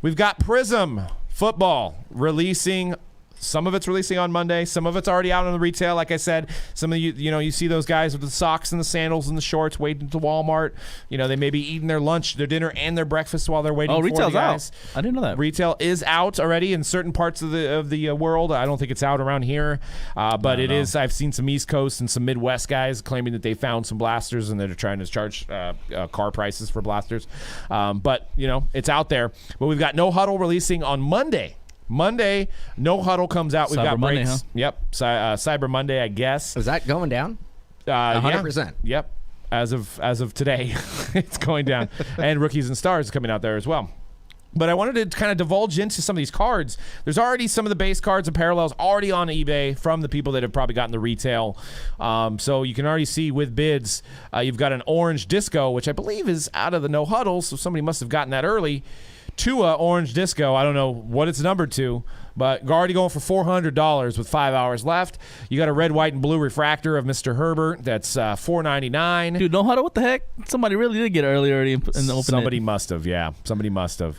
We've got Prizm Football releasing. Some of it's releasing on Monday. Some of it's already out on the retail. Like I said, some of you see those guys with the socks and the sandals and the shorts waiting to Walmart. They may be eating their lunch, their dinner, and their breakfast while they're waiting for the guys. Out. I didn't know that. Retail is out already in certain parts of the world. I don't think it's out around here, but it is. I've seen some East Coast and some Midwest guys claiming that they found some blasters and they're trying to charge car prices for blasters. But it's out there. But we've got No Huddle releasing on Monday. No Huddle comes out. We've Cyber got Monday, breaks. huh? Yep, Cyber Monday, I guess. Is that going down? 100%. Yep. As of today, it's going down, and Rookies and Stars coming out there as well. But I wanted to kind of divulge into some of these cards. There's already some of the base cards and parallels already on eBay from the people that have probably gotten the retail. So you can already see with bids, you've got an orange disco, which I believe is out of the No Huddle, so somebody must have gotten that early. Tua orange disco, I don't know what it's numbered to, but already going for $400 with 5 hours left. You got a red, white, and blue refractor of Mr. Herbert. That's $4.99. Dude, No Huddle, what the heck? Somebody really did get early already in the opening. Somebody must have, yeah. Somebody must have.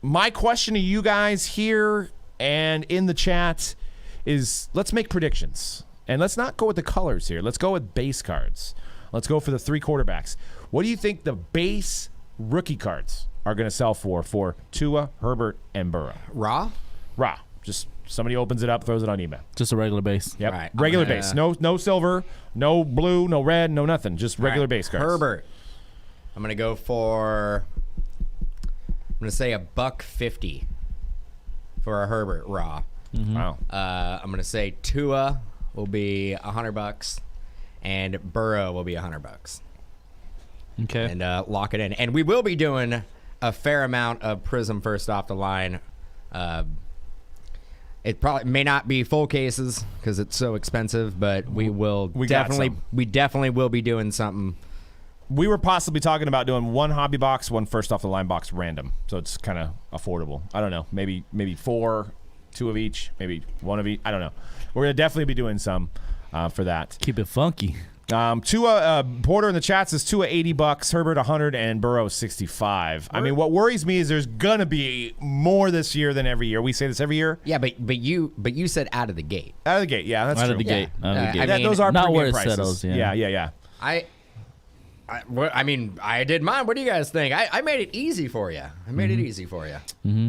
My question to you guys here and in the chat is, let's make predictions. And let's not go with the colors here. Let's go with base cards. Let's go for the 3 quarterbacks. What do you think the base rookie cards are going to sell for Tua, Herbert, and Burrow? Raw. Just somebody opens it up, throws it on eBay. Just a regular base. Yep. Right. Regular base. No silver, no blue, no red, no nothing. Just regular base cards. Herbert. I'm going to go for, I'm going to say $150 for a Herbert raw. Mm-hmm. Wow. I'm going to say Tua will be $100 and Burrow will be $100. Okay. And lock it in. And we will be doing a fair amount of Prizm first off the line. It probably may not be full cases because it's so expensive, but we definitely will be doing something. We were possibly talking about doing one hobby box, one first off the line box random, so it's kind of affordable. I don't know, maybe 4, 2 of each, maybe 1 of each. I don't know. We're gonna definitely be doing some for that. Keep it funky. Tua Porter in the chat says Tua $80, Herbert $100, and Burrow $65. I mean, what worries me is there's gonna be more this year than every year. We say this every year. Yeah, but you said out of the gate. Out of the gate, yeah, that's Out true. of the gate. Out of the gate. I mean, those are not premium where it prices. settles. Yeah. I mean, I did mine. What do you guys think? I made it easy for you. Mm-hmm.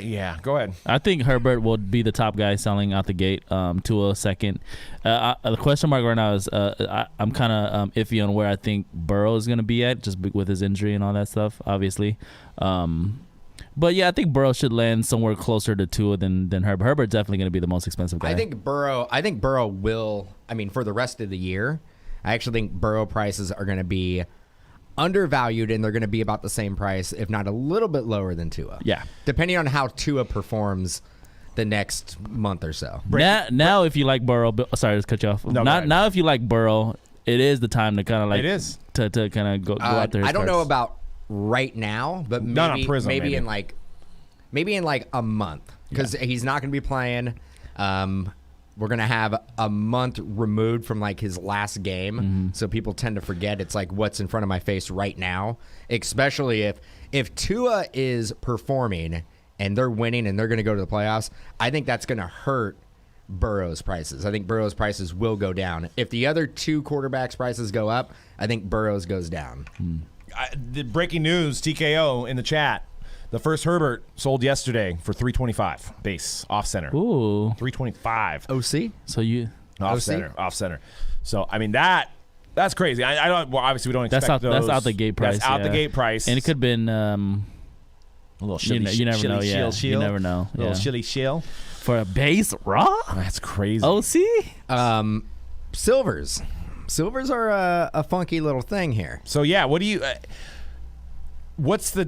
Yeah, go ahead. I think Herbert will be the top guy selling out the gate. Tua second. The question mark right now is I'm kind of iffy on where I think Burrow is going to be at, just with his injury and all that stuff, obviously. But yeah, I think Burrow should land somewhere closer to Tua than Herbert. Herbert's definitely going to be the most expensive guy. I think Burrow will. I mean, for the rest of the year, I actually think Burrow prices are going to be undervalued, and they're going to be about the same price, if not a little bit lower than Tua. Yeah. Depending on how Tua performs the next month or so. Now if you like Burrow, sorry to cut you off. No, now if you like Burrow, it is the time to kind of like. It is. To kind of go out there. I don't know about right now, but maybe, Not on Prizm, maybe. in like a month, because he's not going to be playing. We're going to have a month removed from like his last game. So people tend to forget it's like what's in front of my face right now, especially if Tua is performing and they're winning and they're going to go to the playoffs. I think that's going to hurt Burrow's prices. I think Burrow's prices will go down. If the other 2 quarterbacks' prices go up, I think Burrow's goes down. The breaking news, TKO in the chat. The first Herbert sold yesterday for $325 base off center. Ooh, OC. $325 so you off center. So I mean that's crazy. I don't. Well, obviously we don't expect those. That's out the gate price. That's out the gate price, and it could have been a little shilly. you never know. Yeah, you never know. A little shilly shill for a base raw. That's crazy. OC. Silvers are a funky little thing here. So yeah, what do you? What's the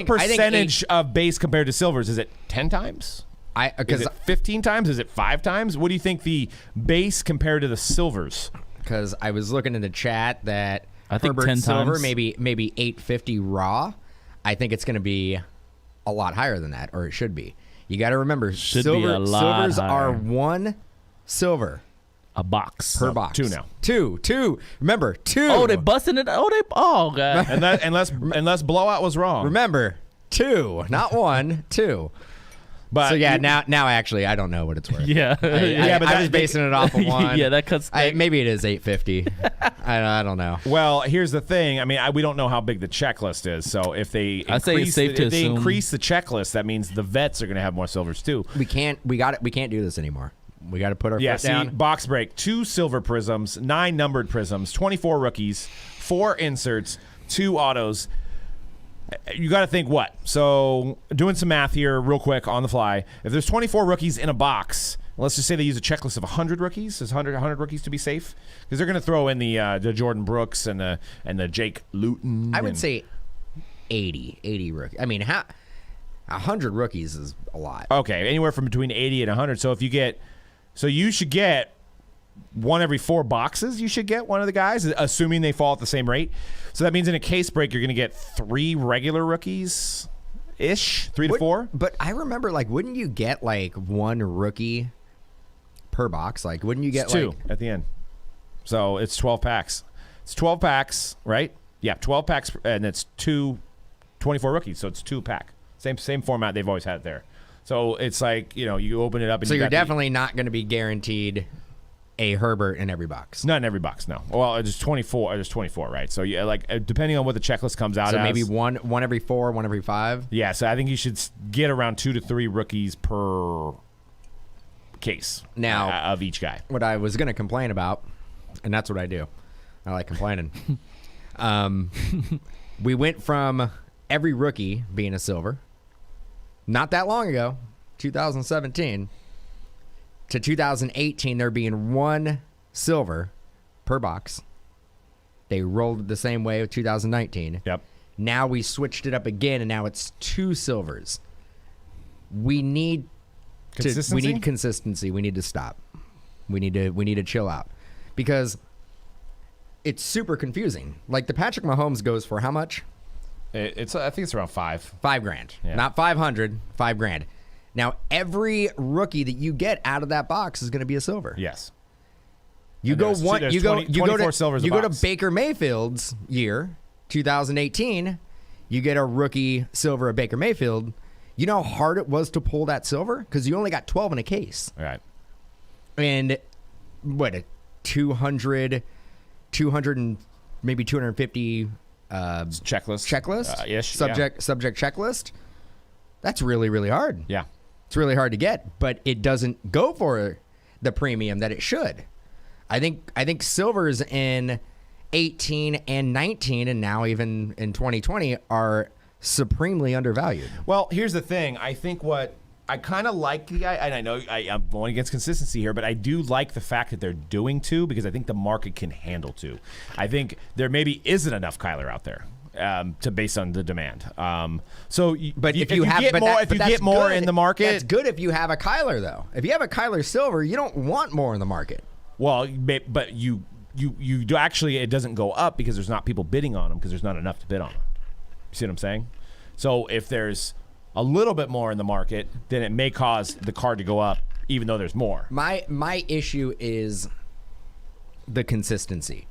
percentage of base compared to silvers? Is it 10 times? Is it 15 times? Is it 5 times? What do you think the base compared to the silvers? Because I was looking in the chat that I think Herbert 10 silver times. maybe 850 raw. I think it's going to be a lot higher than that, or it should be. You got to remember, silvers are 1 silver. A box Per box. 2 now. 2. Remember, 2. Oh, they busting it. Oh, God. Unless blowout was wrong. Remember, 2, not 1, 2. But So yeah, now actually I don't know what it's worth. Yeah. Yeah, but I was basing it off of 1. Yeah, that cuts. Maybe it is $850. I don't know. Well, here's the thing. I mean, we don't know how big the checklist is. So if they I'd say it's safe to if they assume- increase the checklist, that means the vets are going to have more silvers too. We can't do this anymore. We got to put our Yeah, foot see, down. box break, 2 silver prisms, 9 numbered prisms, 24 rookies, 4 inserts, 2 autos. You got to think what? So doing some math here real quick on the fly. If there's 24 rookies in a box, let's just say they use a checklist of 100 rookies. Is 100 rookies to be safe? Because they're going to throw in the Jordan Brooks and the Jake Luton. I would say 80 rookies. I mean, 100 rookies is a lot. Okay, anywhere from between 80 and 100. So you should get one every 4 boxes. You should get one of the guys, assuming they fall at the same rate. So that means in a case break, you're going to get 3 regular rookies ish, 3 to 4. But I remember, like, wouldn't you get like 1 rookie per box? Like, wouldn't you get It's 2 like at the end. So it's 12 packs. It's 12 packs, right? Yeah, 12 packs, and it's 24 rookies. So it's 2 pack. Same format they've always had there. So it's like, you open it up and So you you're got definitely not going to be guaranteed a Herbert in every box. not in every box, no. Well, it's 24. There's 24, right? So yeah, like depending on what the checklist comes out So as. maybe one every 4, 1 every 5. Yeah, so I think you should get around 2 to 3 rookies per case Now- of each guy. What I was going to complain about, and that's what I do. I like complaining. We went from every rookie being a silver, not that long ago, 2017, to 2018, there being 1 silver per box. They rolled it the same way with 2019. Yep. Now we switched it up again, and now it's 2 silvers. We need Consistency? consistency. We need to stop. We need to chill out, because it's super confusing. Like the Patrick Mahomes goes for how much? I think it's around 5. $5,000, Yeah. not 500. $5,000. Now every rookie that you get out of that box is going to be a silver. Yes. You And go there's one. there's You go. 20 You go 24 to. silvers a You go to box. Baker Mayfield's year, 2018. You get a rookie silver of Baker Mayfield. You know how hard it was to pull that silver, because you only got 12 in a case. All right. And what, a 200 and maybe 250 Checklist. Ish. subject checklist. That's really, really hard. Yeah. It's really hard to get, but it doesn't go for the premium that it should. I think silvers in 18 and 19, and now even in 2020, are supremely undervalued. Well, here's the thing. I think what I kind of like the guy, and I know I'm going against consistency here, but I do like the fact that they're doing 2, because I think the market can handle 2. I think there maybe isn't enough Kyler out there based on the demand. But if you get more in the market, that's good. If you have a Kyler, though, if you have a Kyler silver, you don't want more in the market. well, but you do actually, it doesn't go up because there's not people bidding on them, because there's not enough to bid on them. You see what I'm saying? So if there's a little bit more in the market, then it may cause the card to go up, even though there's more. My issue is the consistency.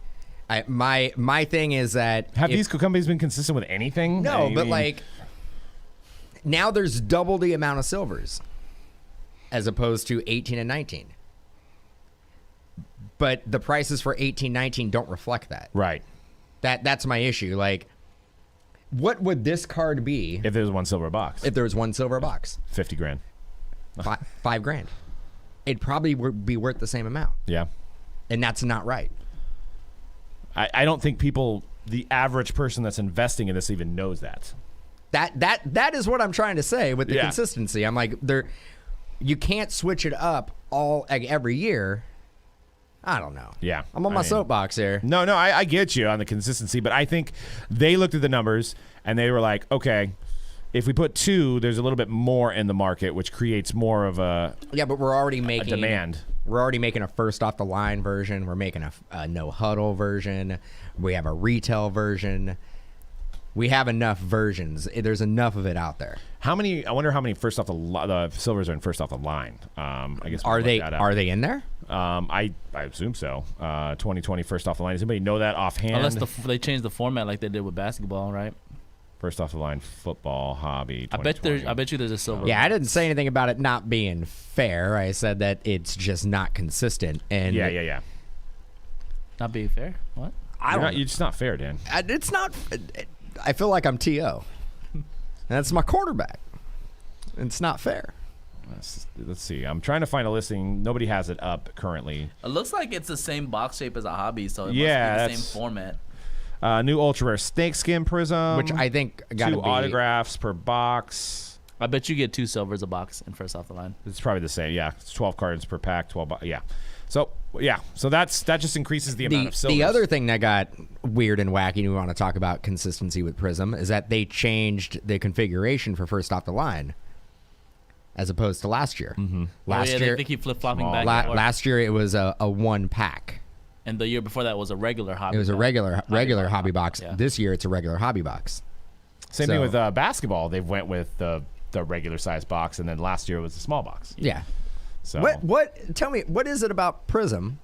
My thing is that Have these companies been consistent with anything? no, I but mean, like now there's double the amount of silvers as opposed to 18 and 19. But the prices for 18, 19 don't reflect that. right. That's my issue. Like, what would this card be If there's 1 silver box, if there was 1 silver box? $50,000. $5,000. It'd probably be worth the same amount, Yeah. and that's not right. I don't think the average person that's investing in this even knows that. That is what I'm trying to say with the Yeah. consistency. I'm like, you can't switch it up every year. I don't know. Yeah. I'm on my soapbox here. No, I get you on the consistency, but I think they looked at the numbers and they were like, okay, if we put 2, there's a little bit more in the market, which creates more of a Yeah, but we're already making demand. We're already making a first off the line version. We're making a no huddle version. We have a retail version. We have enough versions. There's enough of it out there. I wonder how many first off the silvers are in first off the line. I guess Are they in there? I assume so. 2020 first off the line. Does anybody know that offhand? Unless they change the format like they did with basketball, right? First off the line football hobby. I bet you there's a silver. Yeah, I didn't say anything about it not being fair. I said that it's just not consistent. And Yeah. Not being fair. What? You're just not fair, Dan. It's not. I feel like I'm T.O. That's my quarterback. It's not fair. Let's see. I'm trying to find a listing. Nobody has it up currently. It looks like it's the same box shape as a hobby, so it must be the same format. New ultra rare snakeskin prism, Which I think got 2 autographs per box. I bet you get 2 silvers a box in first off the line. It's probably the same. Yeah, it's 12 cards per pack. 12. Yeah. So that just increases the amount of silvers. The other thing that got weird and wacky, and we want to talk about consistency with Prizm, is that they changed the configuration for first off the line, as opposed to last year. Mm-hmm. Last year they keep flip flopping back. And forth. Last year it was a 1 pack. And the year before that was a regular hobby. It was a regular hobby box. Yeah. This year it's a regular hobby box. Same thing with basketball. They went with the regular size box, and then last year it was a small box. Yeah. So what? Tell me, what is it about Prizm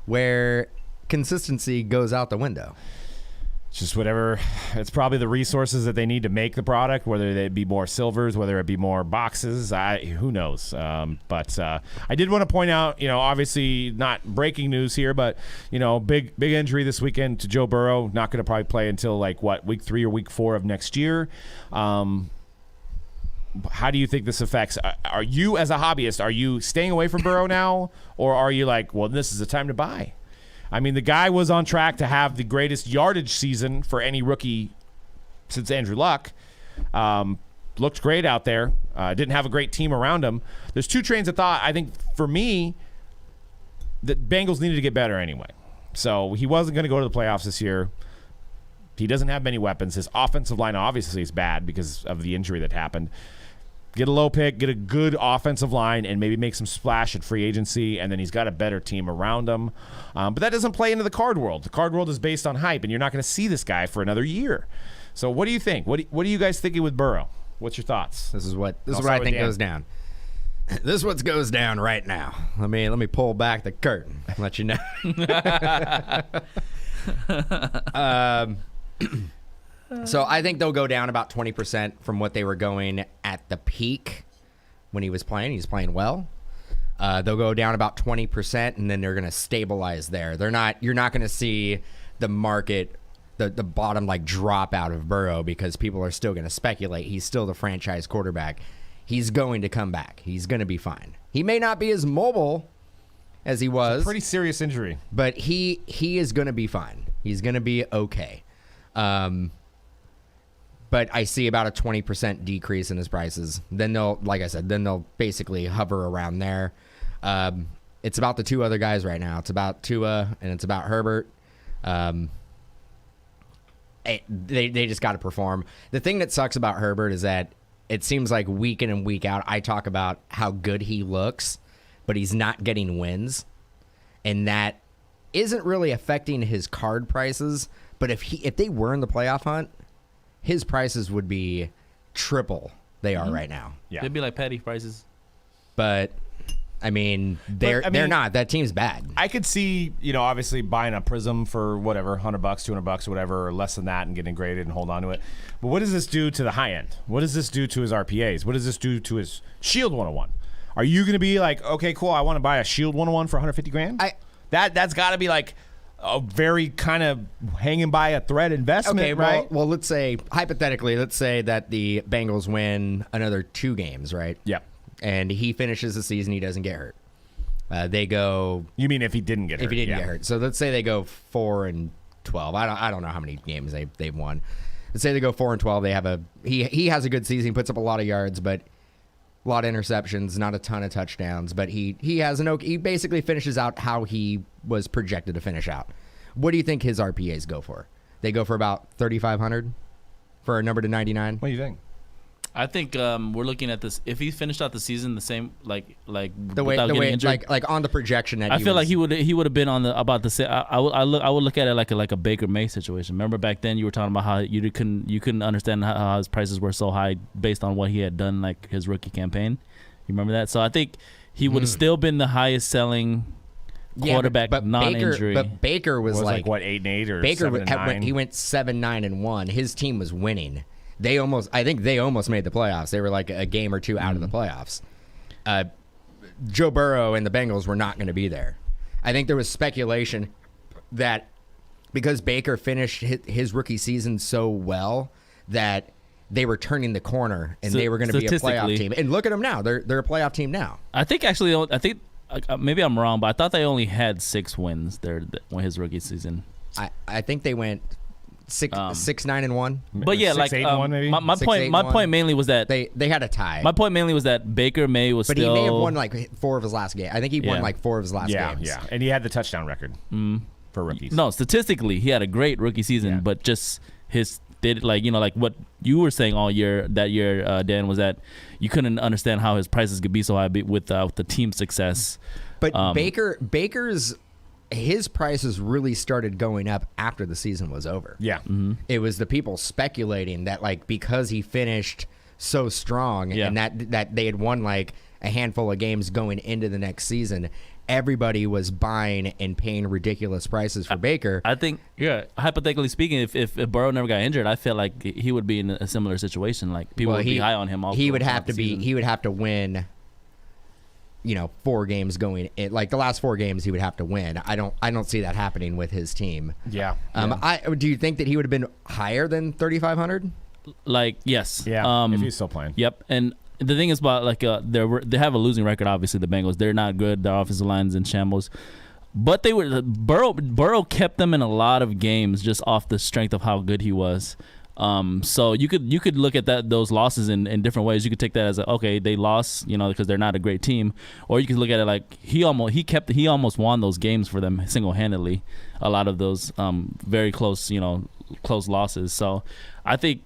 where consistency goes out the window? Just whatever. It's probably the resources that they need to make the product, whether they be more silvers, whether it be more boxes. Who knows? But I did want to point out, obviously not breaking news here, but big injury this weekend to Joe Burrow. Not going to probably play until week 3 or week 4 of next year. How do you think this affects? Are you, as a hobbyist, are you staying away from Burrow now, or are you like, well, this is the time to buy? I mean, the guy was on track to have the greatest yardage season for any rookie since Andrew Luck. Looked great out there. Didn't have a great team around him. There's 2 trains of thought. I think, for me, the Bengals needed to get better anyway. So he wasn't going to go to the playoffs this year. He doesn't have many weapons. His offensive line obviously is bad because of the injury that happened. Get a low pick, get a good offensive line, and maybe make some splash at free agency, and then he's got a better team around him. But that doesn't play into the card world. The card world is based on hype, and you're not going to see this guy for another year. So what do you think? What are you guys thinking with Burrow? What's your thoughts? This is what I think goes down. This is what goes down right now. Let me pull back the curtain and let you know. So I think they'll go down about 20% from what they were going at the peak when he was playing. He's playing well. They'll go down about 20%, and then they're going to stabilize there. You're not going to see the market, the bottom drop out of Burrow, because people are still going to speculate. He's still the franchise quarterback. He's going to come back. He's going to be fine. He may not be as mobile as he was. It's a pretty serious injury. But he is going to be fine. He's going to be okay. But I see about a 20% decrease in his prices. Then they'll basically hover around there. It's about the 2 other guys right now. It's about Tua and it's about Herbert. They just got to perform. The thing that sucks about Herbert is that it seems like week in and week out I talk about how good he looks, but he's not getting wins. And that isn't really affecting his card prices. But if they were in the playoff hunt, his prices would be triple they are right now. Yeah. They'd be like petty prices. But I mean, they're not. That team's bad. I could see, obviously buying a Prizm for whatever, $100, $200, or whatever, or less than that, and getting graded and hold on to it. But what does this do to the high end? What does this do to his RPAs? What does this do to his Shield 101? Are you going to be like, okay, cool, I want to buy a Shield 101 for $150,000? That's got to be like a very kind of hanging by a thread investment, okay, right? Well, let's say, hypothetically, that the Bengals win another 2 games, right? Yeah. And he finishes the season, he doesn't get hurt. They go... You mean if he didn't get hurt? If he didn't get hurt. So let's say they go 4-12. I don't know how many games they've won. Let's say they go 4-12. They have he has a good season. He puts up a lot of yards, but a lot of interceptions, not a ton of touchdowns. But he basically finishes out how he was projected to finish out. What do you think his RPAs go for? They go for about 3,500 for a number to 99. What do you think? I think we're looking at this. If he finished out the season the same, like the way injured, like on the projection that I feel like he would have been on about the same. I would look at it like a Baker May situation. Remember back then you were talking about how you couldn't understand how his prices were so high based on what he had done, like his rookie campaign. You remember that? So I think he would have still been the highest selling quarterback but non-injury. Baker was like what, 8-8 or Baker 7-9? he went 7-9-1. His team was winning. I think they almost made the playoffs. They were like a game or two out of the playoffs. Joe Burrow and the Bengals were not going to be there. I think there was speculation that because Baker finished his rookie season so well that they were turning the corner and they were going to be a playoff team. And look at them now; they're a playoff team now. I think maybe I'm wrong, but I thought they only had 6 wins there when his rookie season. I think they went 6-9-1. But yeah, 6-8-1 maybe. My point mainly was that they had a tie. My point mainly was that Baker May was but still. he may have won like 4 of his last games. I think he won like 4 of his last games. Yeah, and he had the touchdown record for rookies. No, statistically, he had a great rookie season, but just like what you were saying all year that year, Dan, was that you couldn't understand how his prices could be so high with the team success. But Baker's his prices really started going up after the season was over. Yeah. Mm-hmm. It was the people speculating that like because he finished so strong and that they had won like a handful of games going into the next season, everybody was buying and paying ridiculous prices for Baker. I think, hypothetically speaking, if Burrow never got injured, I feel like he would be in a similar situation. Like people would be high on him. He would have to win. 4 games going in, like the last 4 games he would have to win. I don't see that happening with his team. Yeah. Do you think that he would have been higher than 3,500? Like, yes. Yeah. If he's still playing. Yep. And the thing is about like they have a losing record. Obviously, the Bengals, they're not good. Their offensive line's in shambles. But they were Burrow kept them in a lot of games just off the strength of how good he was. So you could look at those losses in different ways. You could take that as okay, they lost, because they're not a great team, or you could look at it like he almost won those games for them single-handedly. A lot of those very close losses. So I think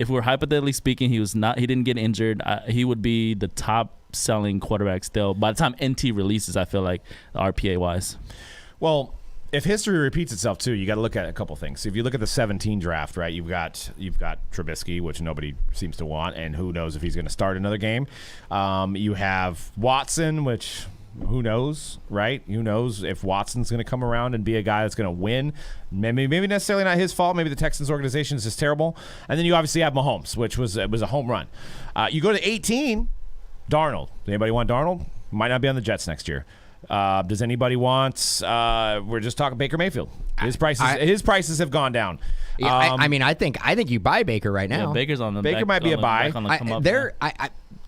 if we're hypothetically speaking, he didn't get injured. He would be the top selling quarterback still by the time NT releases. I feel like RPA wise. Well, if history repeats itself too, you got to look at a couple things. So if you look at the 17 draft, right, you've got Trubisky, which nobody seems to want, and who knows if he's going to start another game. You have Watson, which who knows, right? Who knows if Watson's going to come around and be a guy that's going to win? Maybe necessarily not his fault. Maybe the Texans organization is just terrible. And then you obviously have Mahomes, which was a home run. You go to 18, Darnold. Does anybody want Darnold? Might not be on the Jets next year. Does anybody want? We're just talking Baker Mayfield. His prices have gone down. Yeah, I think you buy Baker right now. Yeah, Baker's on the Baker back, might be a buy.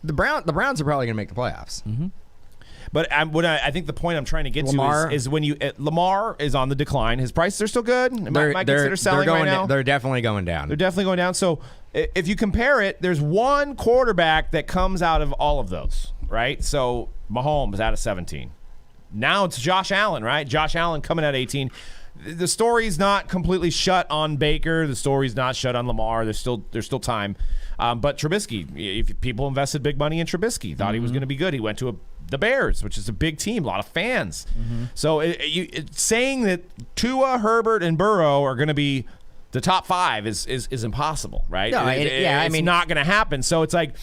The Browns are probably going to make the playoffs. Mm-hmm. But I think the point I'm trying to get to is when Lamar is on the decline. His prices are still good. Might consider selling right now. They're definitely going down. They're definitely going down. So if you compare it, there's one quarterback that comes out of all of those, right? So Mahomes out of 17. Now it's Josh Allen, right? Josh Allen coming at 18. The story's not completely shut on Baker. The story's not shut on Lamar. There's still time. But Trubisky, if people invested big money in Trubisky, thought he was going to be good. He went to the Bears, which is a big team, a lot of fans. Mm-hmm. So saying that Tua, Herbert, and Burrow are going to be the top 5 is impossible, right? No, it's not going to happen. So it's like,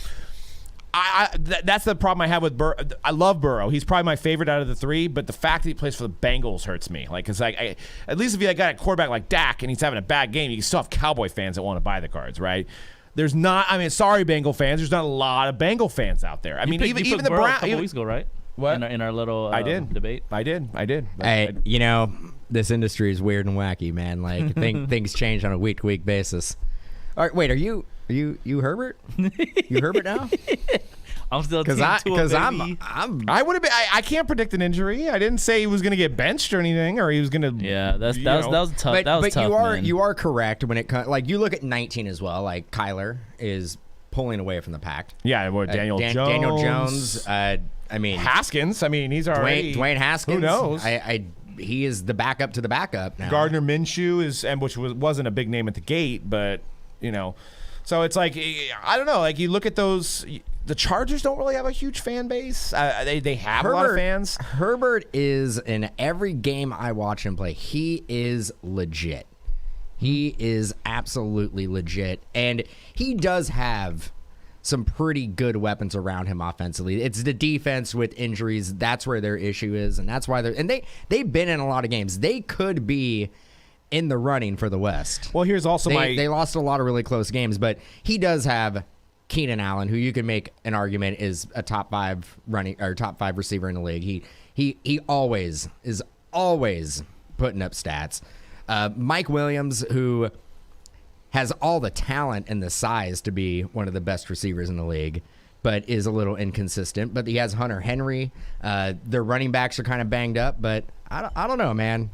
that's the problem I have with Burrow. I love Burrow. He's probably my favorite out of the 3, but the fact that he plays for the Bengals hurts me. Like, it's like, at least if you got a quarterback like Dak and he's having a bad game, you can still have Cowboy fans that want to buy the cards, right? There's not. Sorry, Bengal fans. There's not a lot of Bengal fans out there. Even the Browns. A couple weeks ago, right? What in our little debate? I did. Hey, this industry is weird and wacky, man. Like things change on a week-to-week basis. All right, wait. Are you Herbert? You Herbert now? I'm still because I would have been. I can't predict an injury. I didn't say he was going to get benched or anything, or he was going to. Yeah, that was tough. But you are correct when it comes. Like you look at 19 as well. Like Kyler is pulling away from the pack. Yeah, Daniel Jones. Haskins. He's already Dwayne Haskins. Who knows? He is the backup to the backup now. Gardner Minshew which wasn't a big name at the gate, but so it's like I don't know. Like you look at those. The Chargers don't really have a huge fan base. They have a lot of fans. Herbert is, in every game I watch him play, he is legit. He is absolutely legit. And he does have some pretty good weapons around him offensively. It's the defense with injuries. That's where their issue is, and that's why they've been in a lot of games. They could be in the running for the West. Well, here's also they lost a lot of really close games, but he does have Keenan Allen, who you can make an argument is a top 5 receiver in the league. He always is putting up stats. Mike Williams, who has all the talent and the size to be one of the best receivers in the league, but is a little inconsistent. But he has Hunter Henry. Their running backs are kind of banged up, but I don't know, man.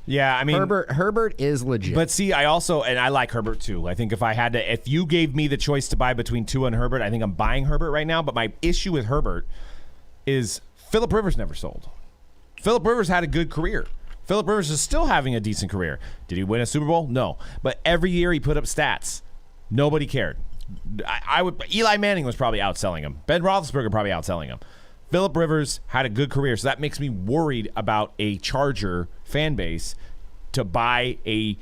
Yeah, I mean, Herbert is legit. But see, I like Herbert too. I think if you gave me the choice to buy between Tua and Herbert, I think I'm buying Herbert right now. But my issue with Herbert is Phillip Rivers never sold. Phillip Rivers had a good career. Phillip Rivers is still having a decent career. Did he win a Super Bowl? No. But every year he put up stats. Nobody cared. Eli Manning was probably outselling him. Ben Roethlisberger probably outselling him. Phillip Rivers had a good career, so that makes me worried about a Charger fan base to buy a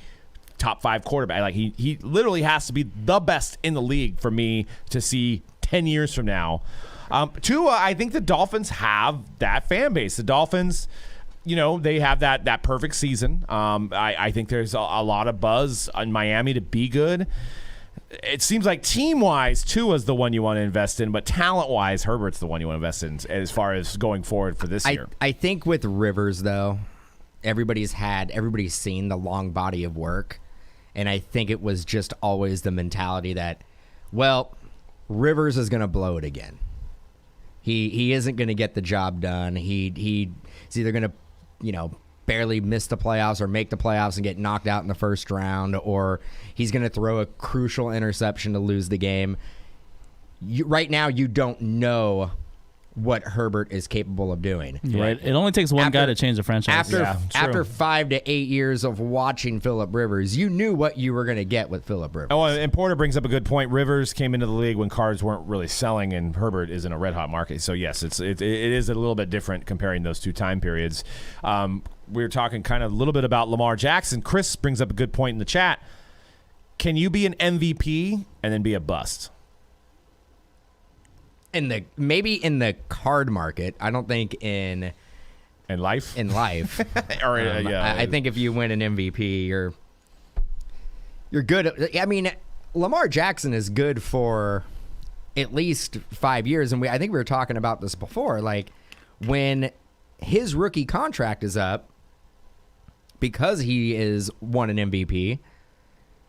top 5 quarterback. Like he literally has to be the best in the league for me to see 10 years from now. Tua, I think the Dolphins have that fan base. The Dolphins, they have that perfect season. I think there's a lot of buzz in Miami to be good. It seems like team-wise, Tua's the one you want to invest in, but talent-wise, Herbert's the one you want to invest in as far as going forward for this year. I think with Rivers, though, everybody's seen the long body of work, and I think it was just always the mentality that, well, Rivers is going to blow it again. He isn't going to get the job done. He's either going to, barely miss the playoffs or make the playoffs and get knocked out in the first round, or he's going to throw a crucial interception to lose the game. Right now, you don't know what Herbert is capable of doing. Right. It only takes one guy to change the franchise. After 5 to 8 years of watching Phillip Rivers, you knew what you were going to get with Phillip Rivers. Oh, and Porter brings up a good point. Rivers came into the league when cards weren't really selling, and Herbert is in a red-hot market. So, yes, it is a little bit different comparing those two time periods. We were talking kind of a little bit about Lamar Jackson. Chris brings up a good point in the chat. Can you be an MVP and then be a bust? Maybe in the card market. I don't think in life. Or I think if you win an MVP, you're good. I mean, Lamar Jackson is good for at least 5 years, and I think we were talking about this before. Like when his rookie contract is up, because he is won an MVP,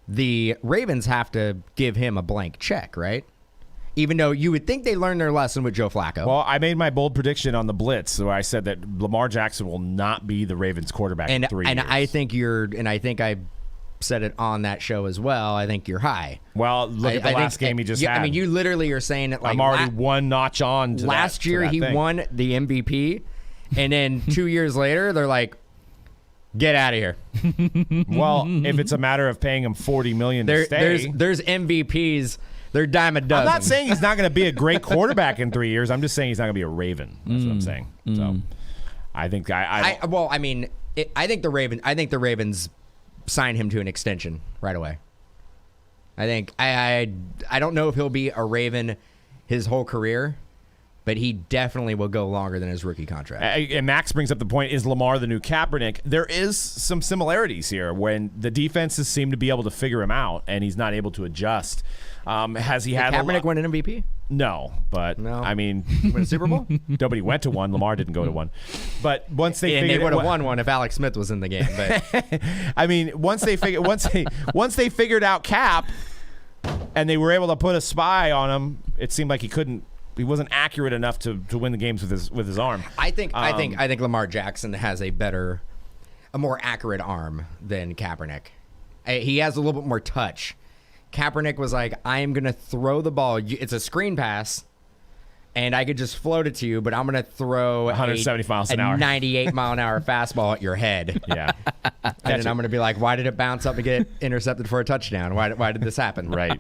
the Ravens have to give him a blank check, right? Even though you would think they learned their lesson with Joe Flacco. Well, I made my bold prediction on the Blitz, where I said that Lamar Jackson will not be the Ravens quarterback in 3 years. And I think I said it on that show as well. I think you're high. Well, look at the last game he just had. I mean, you literally are saying that. Like, I'm already one notch on to last year he won the MVP, and then 2 years later they're like, get out of here. Well, if it's a matter of paying him $40 million to stay, there's MVPs. They're dime a dozen. I'm not saying he's not going to be a great quarterback in 3 years. I'm just saying he's not going to be a Raven. That's what I'm saying. So, I think I think the Ravens sign him to an extension right away. I think I don't know if he'll be a Raven his whole career, but he definitely will go longer than his rookie contract. And Max brings up the point, is Lamar the new Kaepernick? There is some similarities here when the defenses seem to be able to figure him out and he's not able to adjust. Has he had Kaepernick win an MVP? No, but no. I mean, win a Super Bowl? Nobody went to one. Lamar didn't go to one. But once they and they would have won one if Alex Smith was in the game. But I mean, once they figured out Cap and they were able to put a spy on him, it seemed like he wasn't accurate enough to win the games with his arm. I think Lamar Jackson has a more accurate arm than Kaepernick. He has a little bit more touch. Kaepernick was like, I am going to throw the ball. It's a screen pass, and I could just float it to you, but I'm going to throw 170 miles an hour, 98-mile-an-hour fastball at your head. Yeah. And then I'm going to be like, why did it bounce up and get intercepted for a touchdown? Why did this happen? Right.